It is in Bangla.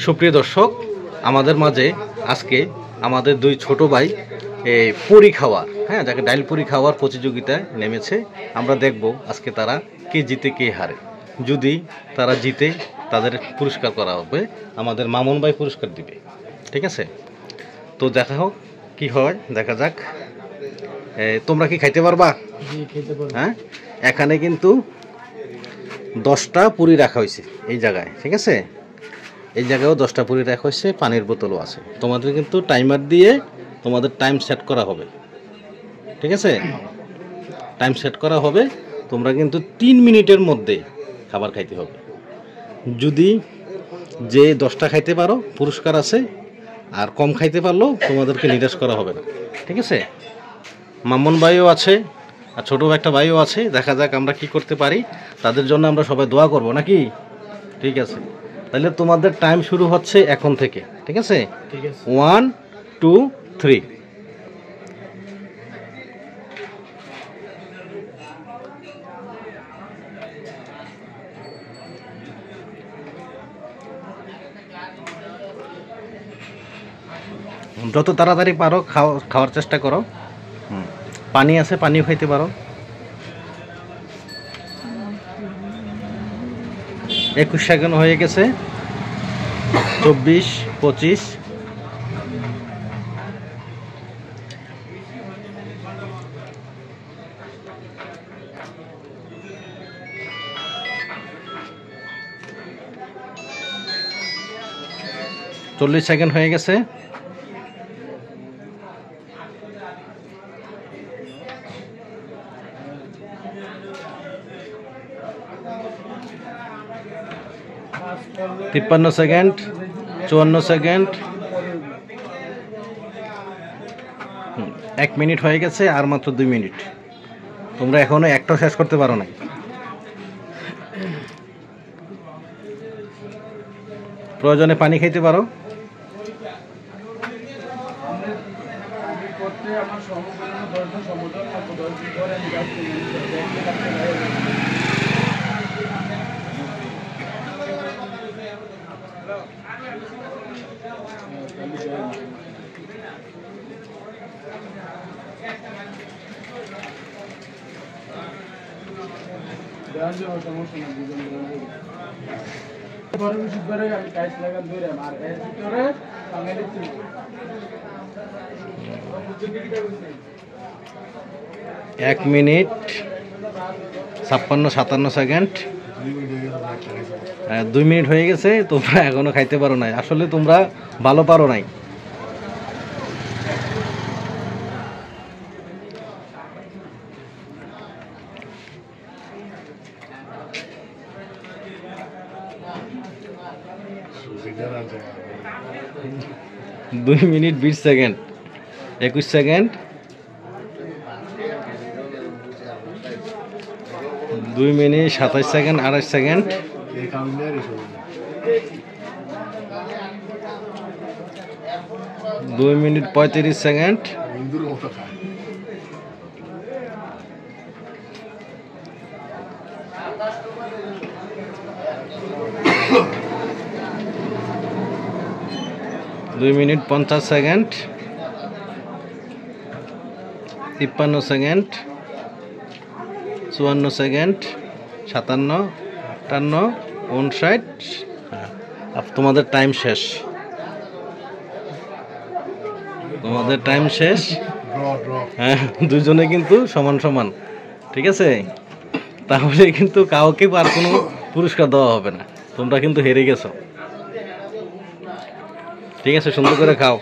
সুপ্রিয় দর্শক, আমাদের মাঝে আজকে আমাদের দুই ছোট ভাই পুরি খাওয়ার যাকে ডাইল পুরি খাওয়ার প্রতিযোগিতায় নেমেছে। আমরা দেখব আজকে তারা কে জিতে কে হারে। যদি তারা জিতে তাদের পুরস্কার করা হবে, আমাদের মামুন ভাই পুরস্কার দিবে। ঠিক আছে, তো দেখা হোক কি হয়, দেখা যাক। তোমরা কি খাইতে পারবা? হ্যাঁ, এখানে কিন্তু 10টা পুরি রাখা হয়েছে এই জায়গায়। ঠিক আছে, এই জায়গায়ও 10টা পুরি রাখা হয়েছে, পানির বোতলও আছে। তোমাদের কিন্তু টাইমার দিয়ে তোমাদের টাইম সেট করা হবে। ঠিক আছে, টাইম সেট করা হবে। তোমরা কিন্তু 3 মিনিটের মধ্যে খাবার খাইতে হবে। যদি যে 10টা খাইতে পারো পুরস্কার আছে, আর কম খাইতে পারলেও তোমাদেরকে নিরাশ করা হবে না। ঠিক আছে, মামুন ভাইও আছে আর ছোটো একটা ভাইও আছে। দেখা যাক আমরা কি করতে পারি। তাদের জন্য আমরা সবাই দোয়া করব নাকি? ঠিক আছে, তাহলে তোমাদের টাইম শুরু হচ্ছে এখন থেকে। ঠিক আছে, 1 2 3। যত তাড়াতাড়ি পারো খাওয়ার চেষ্টা করো। পানি আছে, পানিও খাইতে পারো। 21 সেকেন্ড হয়ে গেছে। 24 25 40 সেকেন্ড হয়ে গেছে। 53 সেকেন্ড, 54 সেকেন্ড, 1 মিনিট হয়ে গেছে। আর মাত্র 2 মিনিট। তোমরা এখনো একটাও শেষ করতে পারো না। প্রয়োজনে পানি খাইতে পারো। এক মিনিট 56-57 সেকেন্ড, 2 মিনিট হয়ে গেছে। তোমরা এখনো খাইতে পারো নাই। আসলে তোমরা ভালো পারো নাই। দুই minute 20 second, 21 second, 2 minute 27 second, 28 second, 2 minute 35 second, 2 minute 50 second, 53 second, 54 second, 57, 58, 59। তোমাদের টাইম শেষ। তোমাদের টাইম শেষ। হ্যাঁ, দুজনে কিন্তু সমান সমান। ঠিক আছে, তাহলে কিন্তু কাউকে আর কোনো পুরস্কার দেওয়া হবে না। তোমরা কিন্তু হেরে গেছো। ঠিক আছে, সুন্দর করে খাও।